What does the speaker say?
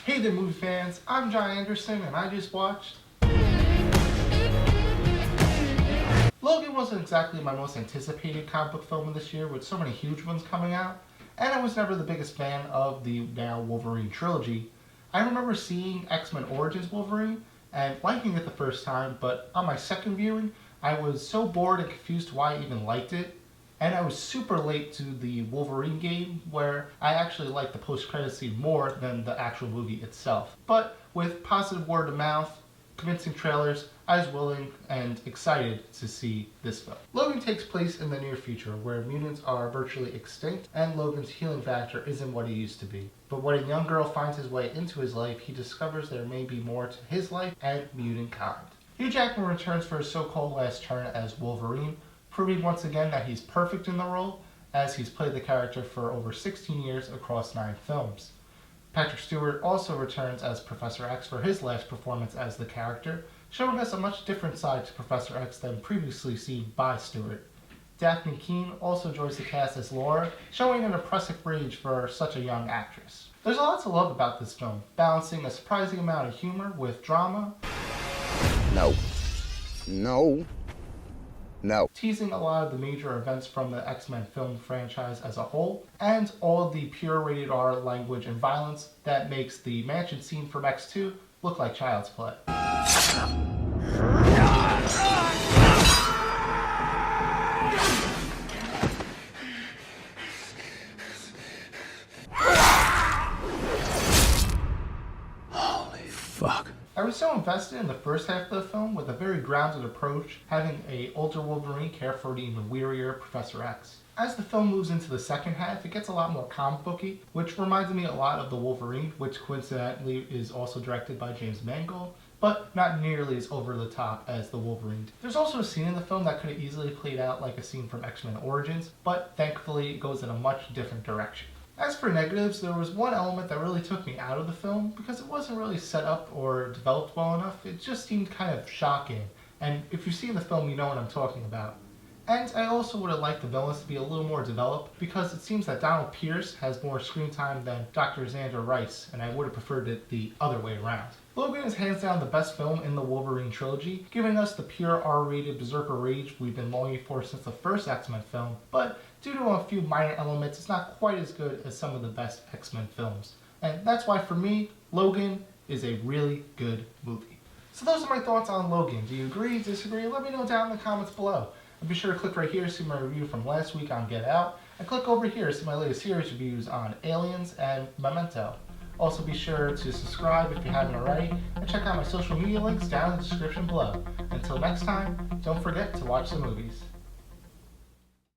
Hey there movie fans, I'm John Andersen and I just watched... Logan wasn't exactly my most anticipated comic book film of this year with so many huge ones coming out, and I was never the biggest fan of the now Wolverine trilogy. I remember seeing X-Men Origins Wolverine and liking it the first time, but on my second viewing, I was so bored and confused why I even liked it. And I was super late to the Wolverine game, where I actually liked the post-credit scene more than the actual movie itself. But with positive word of mouth, convincing trailers, I was willing and excited to see this film. Logan takes place in the near future, where mutants are virtually extinct and Logan's healing factor isn't what it used to be. But when a young girl finds his way into his life, he discovers there may be more to his life and mutant kind. Hugh Jackman returns for his so-called last turn as Wolverine, proving once again that he's perfect in the role, as he's played the character for over 16 years across 9 films. Patrick Stewart also returns as Professor X for his last performance as the character, showing us a much different side to Professor X than previously seen by Stewart. Daphne Keane also joins the cast as Laura, showing an impressive range for such a young actress. There's a lot to love about this film, balancing a surprising amount of humor with drama. No. Teasing a lot of the major events from the X-Men film franchise as a whole, and all of the pure rated R language and violence that makes the mansion scene from X2 look like child's play. Holy fuck. I was so invested in the first half of the film with a very grounded approach, having an older Wolverine care for the even wearier Professor X. As the film moves into the second half, it gets a lot more comic booky, which reminds me a lot of The Wolverine, which coincidentally is also directed by James Mangold, but not nearly as over the top as The Wolverine. There's also a scene in the film that could have easily played out like a scene from X-Men Origins, but thankfully it goes in a much different direction. As for negatives, there was one element that really took me out of the film because it wasn't really set up or developed well enough. It just seemed kind of shocking, and if you've seen the film you know what I'm talking about. And I also would have liked the villains to be a little more developed because it seems that Donald Pierce has more screen time than Dr. Xander Rice, and I would have preferred it the other way around. Logan is hands down the best film in the Wolverine trilogy, giving us the pure R-rated berserker rage we've been longing for since the first X-Men film, but due to a few minor elements, it's not quite as good as some of the best X-Men films. And that's why for me, Logan is a really good movie. So those are my thoughts on Logan. Do you agree, disagree? Let me know down in the comments below. And be sure to click right here to see my review from last week on Get Out, and click over here to see my latest series reviews on Aliens and Memento. Also be sure to subscribe if you haven't already, and check out my social media links down in the description below. Until next time, don't forget to watch the movies.